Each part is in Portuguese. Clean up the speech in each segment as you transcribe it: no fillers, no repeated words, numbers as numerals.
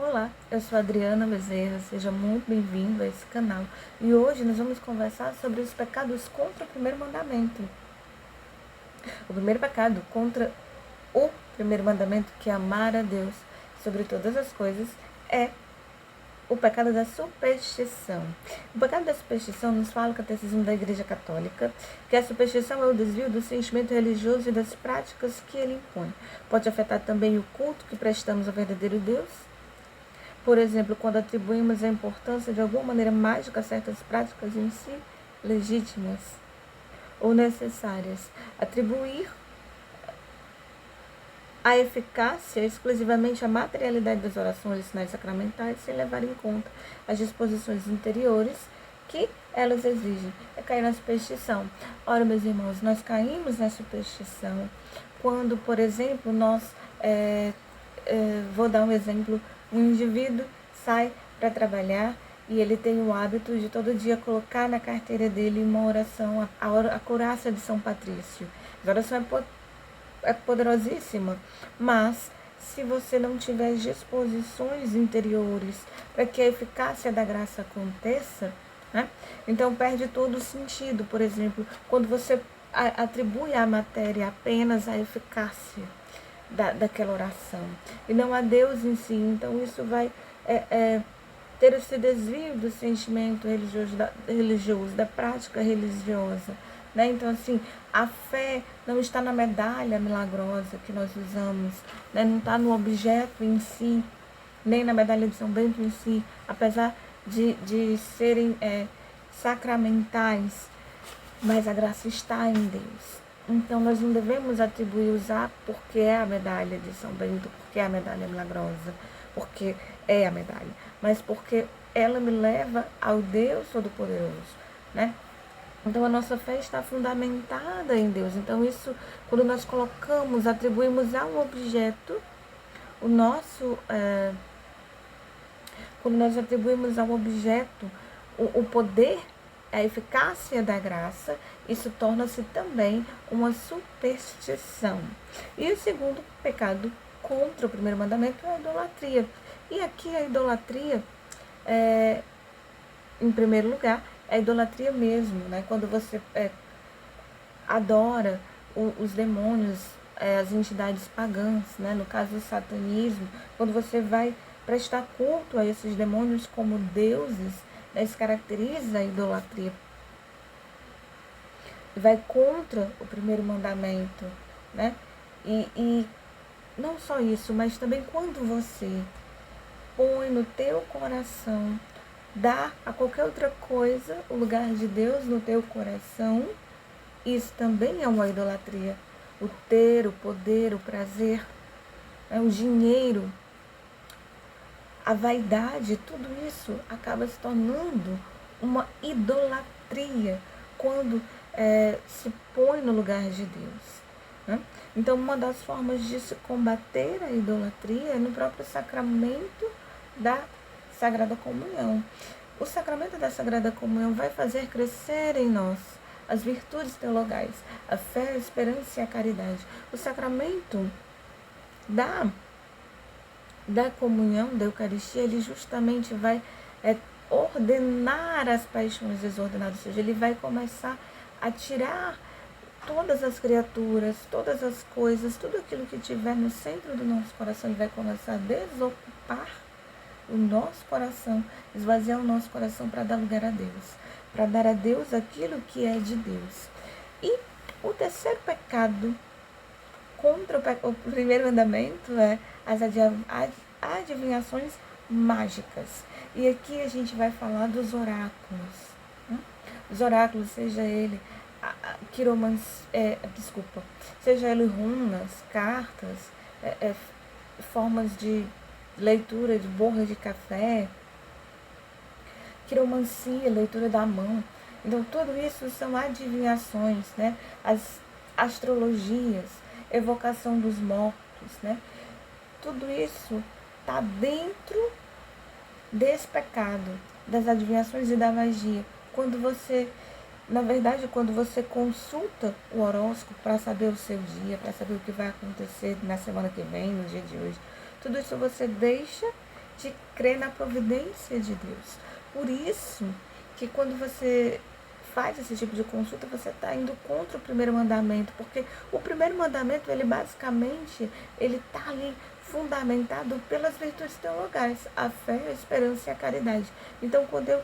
Olá, eu sou a Adriana Bezerra, seja muito bem-vindo a esse canal. E hoje nós vamos conversar sobre os pecados contra o primeiro mandamento. O primeiro pecado contra o primeiro mandamento, que é amar a Deus sobre todas as coisas, é o pecado da superstição. O pecado da superstição nos fala o Catecismo da Igreja Católica, que a superstição é o desvio do sentimento religioso e das práticas que ele impõe. Pode afetar também o culto que prestamos ao verdadeiro Deus. Por exemplo, quando atribuímos a importância de alguma maneira mágica a certas práticas em si legítimas ou necessárias. Atribuir a eficácia exclusivamente à materialidade das orações e sinais sacramentais, sem levar em conta as disposições interiores que elas exigem. É cair na superstição. Ora, meus irmãos, nós caímos na superstição quando, por exemplo, vou dar um exemplo, um indivíduo sai para trabalhar e ele tem o hábito de todo dia colocar na carteira dele uma oração, a Corácia de São Patrício. A oração é poderosíssima, mas se você não tiver disposições interiores para que a eficácia da graça aconteça, né, então perde todo o sentido. Por exemplo, quando você atribui à matéria apenas a eficácia daquela oração e não a Deus em si, então isso vai ter esse desvio do sentimento religioso, da prática religiosa, né? Então, assim, a fé não está na medalha milagrosa que nós usamos, né? Não está no objeto em si, nem na medalha de São Bento em si, apesar de serem sacramentais, mas a graça está em Deus. Então, nós não devemos usar porque é a medalha de São Bento, porque é a medalha milagrosa, porque é a medalha, mas porque ela me leva ao Deus Todo-Poderoso, né? Então, a nossa fé está fundamentada em Deus. Então, isso, quando nós atribuímos a um objeto, quando nós atribuímos ao objeto o poder, a eficácia da graça, isso torna-se também uma superstição. E o segundo pecado contra o primeiro mandamento é a idolatria. E aqui a idolatria, em primeiro lugar, é a idolatria mesmo, né? Quando você adora os demônios, as entidades pagãs, né? No caso do satanismo, quando você vai prestar culto a esses demônios como deuses, né? Isso caracteriza a idolatria. E vai contra o primeiro mandamento, né? E não só isso, mas também quando você põe no teu coração, dá a qualquer outra coisa o lugar de Deus no teu coração, isso também é uma idolatria. O ter, o poder, o prazer, o dinheiro, a vaidade, tudo isso acaba se tornando uma idolatria quando se põe no lugar de Deus, né? Então, uma das formas de se combater a idolatria é no próprio sacramento da Sagrada Comunhão. O sacramento da Sagrada Comunhão vai fazer crescer em nós as virtudes teologais, a fé, a esperança e a caridade. O sacramento da comunhão, da Eucaristia, ele justamente vai ordenar as paixões desordenadas, ou seja, ele vai começar a tirar todas as criaturas, todas as coisas, tudo aquilo que tiver no centro do nosso coração, ele vai começar a desocupar o nosso coração, esvaziar o nosso coração para dar lugar a Deus, para dar a Deus aquilo que é de Deus. E o terceiro pecado contra o primeiro mandamento é as adivinhações mágicas. E aqui a gente vai falar dos oráculos. Os oráculos, seja ele seja ele runas, cartas, formas de leitura de borra de café, quiromancia, leitura da mão. Então, tudo isso são adivinhações, né? As astrologias, evocação dos mortos, né? Tudo isso está dentro desse pecado, das adivinhações e da magia. Quando você consulta o horóscopo para saber o seu dia, para saber o que vai acontecer na semana que vem, no dia de hoje, tudo isso você deixa de crer na providência de Deus. Por isso que quando você faz esse tipo de consulta, você está indo contra o primeiro mandamento, porque o primeiro mandamento, ele basicamente, ele está ali fundamentado pelas virtudes teologais, a fé, a esperança e a caridade. Então, quando eu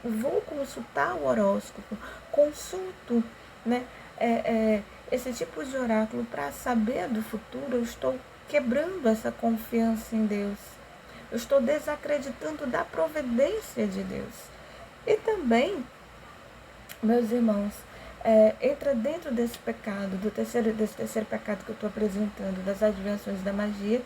vou consultar o horóscopo, consulto, né, esse tipo de oráculo para saber do futuro, eu estou quebrando essa confiança em Deus. Eu estou desacreditando da providência de Deus. E também, meus irmãos, entra dentro desse pecado, desse terceiro pecado que eu estou apresentando, das adivinhações da magia,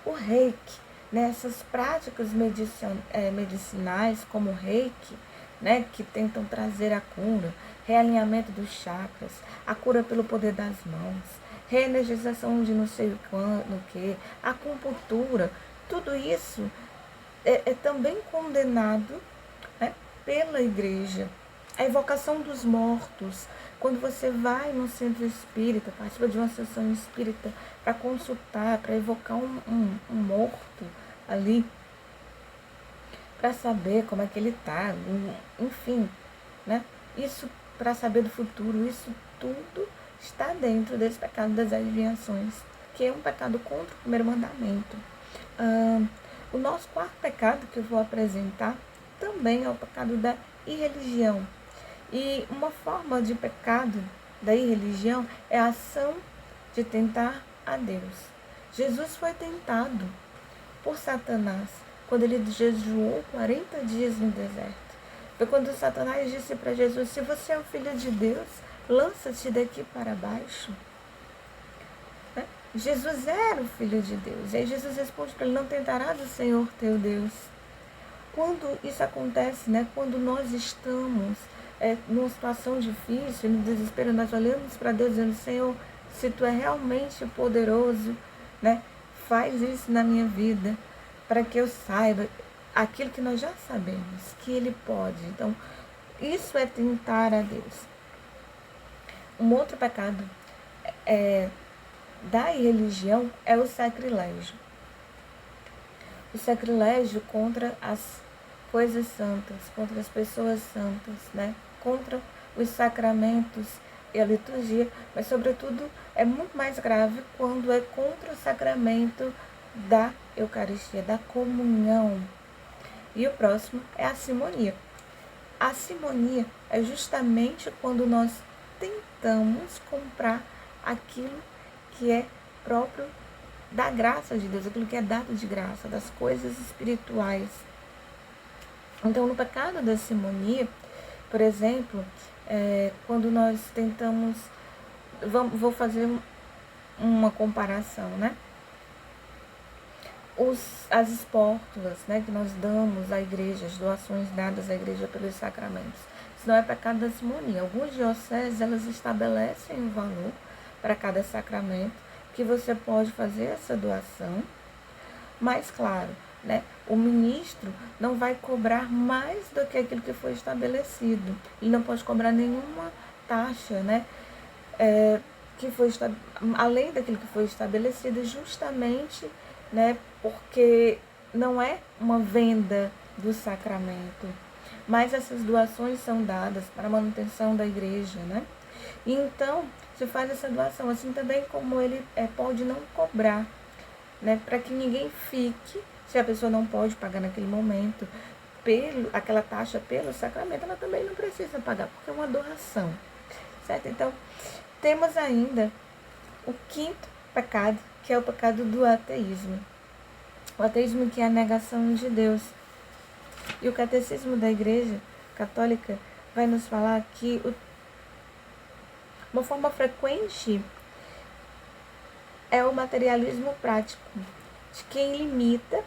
o reiki, né, essas práticas medicinais como o reiki, né, que tentam trazer a cura, realinhamento dos chakras, a cura pelo poder das mãos, reenergização de não sei o que, acupuntura, tudo isso é também condenado, né, pela igreja. A evocação dos mortos, quando você vai no centro espírita, participa de uma sessão espírita para consultar, para evocar um morto ali, para saber como é que ele está, enfim, né? Isso para saber do futuro, isso tudo está dentro desse pecado das adivinhações, que é um pecado contra o primeiro mandamento. O nosso quarto pecado que eu vou apresentar também é o pecado da irreligião. E uma forma de pecado da irreligião é a ação de tentar a Deus. Jesus foi tentado por Satanás quando ele jejuou 40 dias no deserto. Foi quando Satanás disse para Jesus: se você é o filho de Deus, lança-te daqui para baixo. Né? Jesus era o filho de Deus. E aí Jesus responde para ele: não tentarás o Senhor teu Deus. Quando isso acontece, né? Quando nós estamos numa situação difícil, no desespero, nós olhamos para Deus dizendo: Senhor, se tu é realmente poderoso, né, faz isso na minha vida, para que eu saiba aquilo que nós já sabemos, que Ele pode. Então, isso é tentar a Deus. Um outro pecado da irreligião é o sacrilégio. O sacrilégio contra as coisas santas, contra as pessoas santas, né? Contra os sacramentos e a liturgia, mas sobretudo é muito mais grave quando é contra o sacramento da Eucaristia, da comunhão. E o próximo é a simonia. A simonia é justamente quando nós tentamos comprar aquilo que é próprio da graça de Deus, aquilo que é dado de graça, das coisas espirituais. Então, no pecado da simonia, por exemplo, quando nós tentamos, vou fazer uma comparação, né? As espórtulas, né, que nós damos à igreja, as doações dadas à igreja pelos sacramentos, isso não é pecado da simonia. Algumas dioceses, elas estabelecem um valor para cada sacramento, que você pode fazer essa doação, mas claro, né, o ministro não vai cobrar mais do que aquilo que foi estabelecido. Ele não pode cobrar nenhuma taxa, né, que foi além daquilo que foi estabelecido, justamente, né, porque não é uma venda do sacramento, mas essas doações são dadas para a manutenção da igreja, né? E então, se faz essa doação, assim também como ele pode não cobrar, né, para que ninguém fique, se a pessoa não pode pagar naquele momento aquela taxa pelo sacramento, ela também não precisa pagar, porque é uma doação, certo? Então, temos ainda o quinto pecado, que é o pecado do ateísmo. O ateísmo, que é a negação de Deus. E o catecismo da Igreja Católica vai nos falar que uma forma frequente é o materialismo prático, de quem limita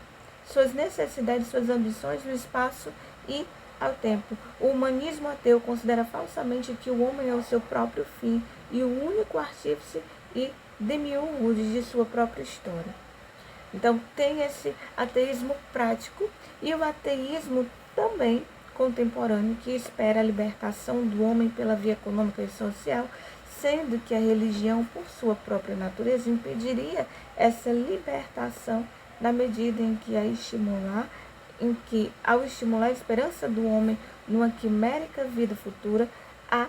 suas necessidades, suas ambições no espaço e ao tempo. O humanismo ateu considera falsamente que o homem é o seu próprio fim e o único artífice e demiurgo de sua própria história. Então, tem esse ateísmo prático e o ateísmo também contemporâneo, que espera a libertação do homem pela via econômica e social, sendo que a religião, por sua própria natureza, impediria essa libertação na medida em que ao estimular a esperança do homem numa quimérica vida futura, a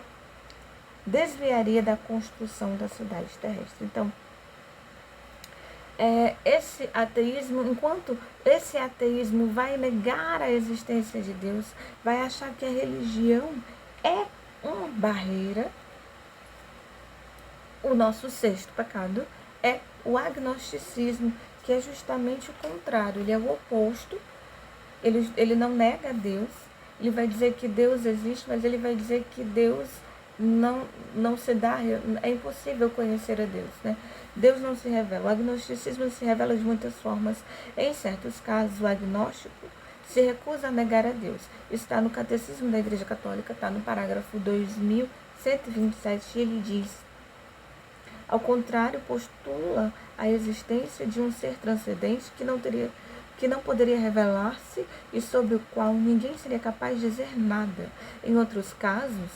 desviaria da construção da cidade terrestre. Então, esse ateísmo, enquanto esse ateísmo vai negar a existência de Deus, vai achar que a religião é uma barreira, o nosso sexto pecado é o agnosticismo, que é justamente o contrário, ele é o oposto, ele não nega Deus, ele vai dizer que Deus existe, mas ele vai dizer que Deus não se dá, é impossível conhecer a Deus, né? Deus não se revela. O agnosticismo se revela de muitas formas. Em certos casos, o agnóstico se recusa a negar a Deus. Isso está no Catecismo da Igreja Católica, está no parágrafo 2127, e ele diz: ao contrário, postula a existência de um ser transcendente que não poderia revelar-se e sobre o qual ninguém seria capaz de dizer nada. Em outros casos,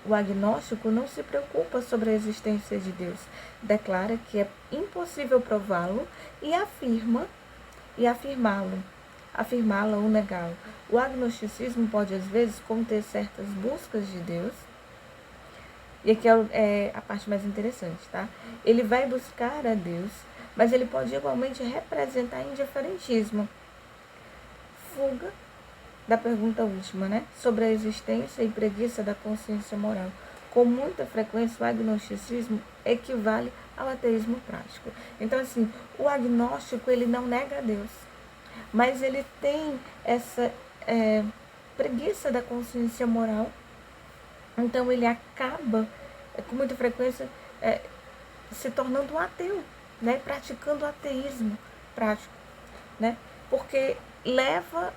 o agnóstico não se preocupa sobre a existência de Deus, declara que é impossível prová-lo e afirmá-lo ou negá-lo. O agnosticismo pode às vezes conter certas buscas de Deus, e aqui é a parte mais interessante, tá? Ele vai buscar a Deus, mas ele pode igualmente representar indiferentismo, fuga da pergunta última, né? Sobre a existência e preguiça da consciência moral. Com muita frequência, o agnosticismo equivale ao ateísmo prático. Então, assim, o agnóstico, ele não nega a Deus, mas ele tem essa preguiça da consciência moral. Então, ele acaba, com muita frequência, se tornando um ateu, né? Praticando o ateísmo prático, né? Porque o leva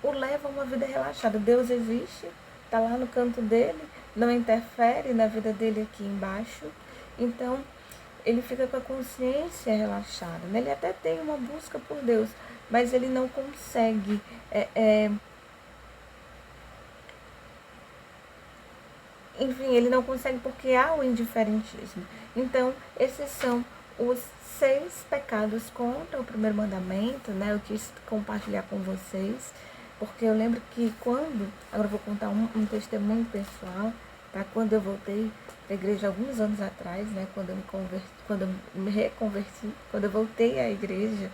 a uma vida relaxada. Deus existe, está lá no canto dele, não interfere na vida dele aqui embaixo. Então, ele fica com a consciência relaxada, né? Ele até tem uma busca por Deus, mas ele não consegue enfim, ele não consegue porque há o indiferentismo. Então, esses são os 6 pecados contra o primeiro mandamento, né? Eu quis compartilhar com vocês, porque eu lembro que agora eu vou contar um testemunho pessoal, tá? Quando eu voltei à igreja alguns anos atrás, né? Quando eu me reconverti, quando eu voltei à igreja,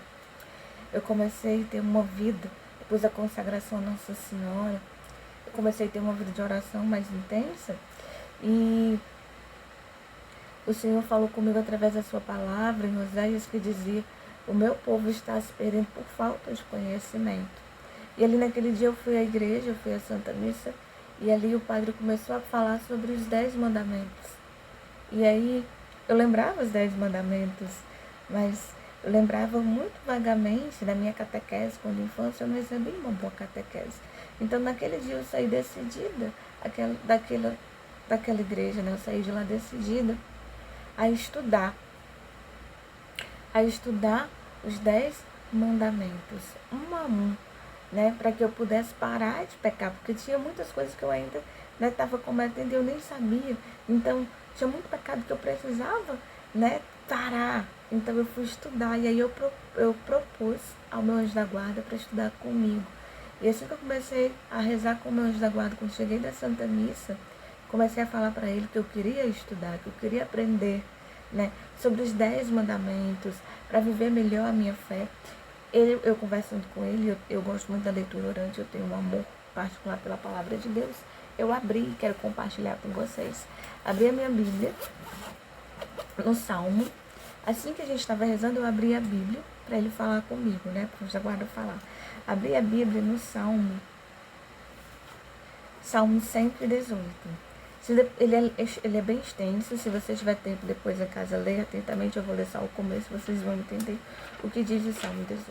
eu comecei a ter uma vida, depois da consagração à Nossa Senhora, eu comecei a ter uma vida de oração mais intensa, e o Senhor falou comigo através da sua palavra em Oséias, que dizia: o meu povo está se perdendo por falta de conhecimento. E ali naquele dia eu fui à igreja, eu fui à Santa Missa, e ali o padre começou a falar sobre os 10 mandamentos. E aí eu lembrava os 10 mandamentos, mas eu lembrava muito vagamente da minha catequese. Quando infância eu não recebi uma boa catequese. Então naquele dia eu saí decidida daquela igreja, né? Eu saí de lá decidida a estudar os 10 mandamentos, um a um, né? Para que eu pudesse parar de pecar, porque tinha muitas coisas que eu ainda estava cometendo e eu nem sabia. Então, tinha muito pecado que eu precisava, né, parar. Então, eu fui estudar, e aí eu propus ao meu anjo da guarda para estudar comigo. E assim que eu comecei a rezar com o meu anjo da guarda, quando cheguei da Santa Missa, comecei a falar para ele que eu queria estudar, que eu queria aprender, né, sobre os 10 mandamentos, para viver melhor a minha fé. Eu conversando com ele, eu gosto muito da leitura orante, eu tenho um amor particular pela palavra de Deus. Eu abri e quero compartilhar com vocês. Abri a minha Bíblia no Salmo. Assim que a gente estava rezando, eu abri a Bíblia para ele falar comigo, né, para o anjo da guarda falar. Abri a Bíblia no Salmo 118. Ele é bem extenso. Se você tiver tempo depois em casa, leia atentamente. Eu vou ler só o começo, vocês vão entender o que diz o Salmo 18.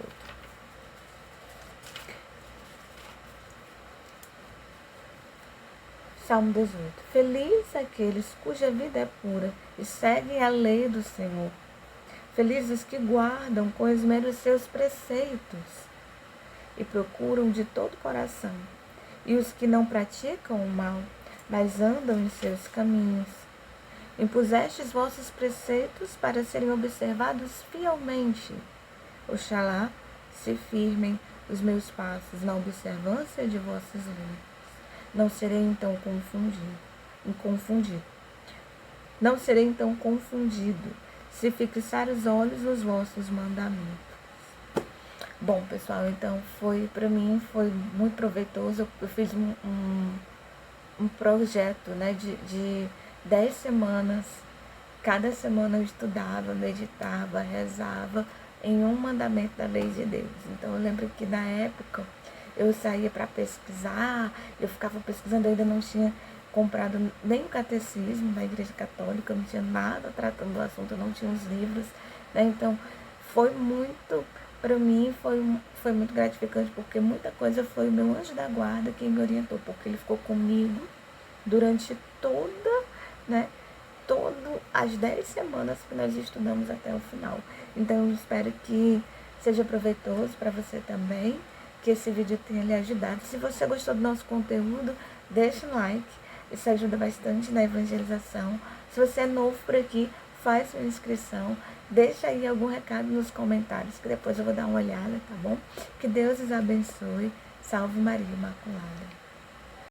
Salmo 18. Feliz aqueles cuja vida é pura e seguem a lei do Senhor. Felizes que guardam com esmero os seus preceitos e procuram de todo o coração. E os que não praticam o mal, mas andam em seus caminhos. Impusestes vossos preceitos para serem observados fielmente. Oxalá se firmem os meus passos na observância de vossas leis. Não serei então confundido. Não serei então confundido, se fixar os olhos nos vossos mandamentos. Bom, pessoal, então para mim foi muito proveitoso. Eu fiz um projeto, né, de 10 semanas. Cada semana eu estudava, meditava, rezava em um mandamento da lei de Deus. Então eu lembro que na época eu saía para pesquisar, eu ficava pesquisando, eu ainda não tinha comprado nem o catecismo da Igreja Católica, não tinha nada tratando do assunto, eu não tinha os livros, né? Então foi muito, para mim foi muito gratificante, porque muita coisa foi o meu anjo da guarda quem me orientou, porque ele ficou comigo durante as 10 semanas que nós estudamos até o final. Então eu espero que seja proveitoso para você também, que esse vídeo tenha lhe ajudado. Se você gostou do nosso conteúdo, deixa um like, isso ajuda bastante na evangelização. Se você é novo por aqui, faz sua inscrição, deixa aí algum recado nos comentários, que depois eu vou dar uma olhada, tá bom? Que Deus os abençoe. Salve Maria Imaculada.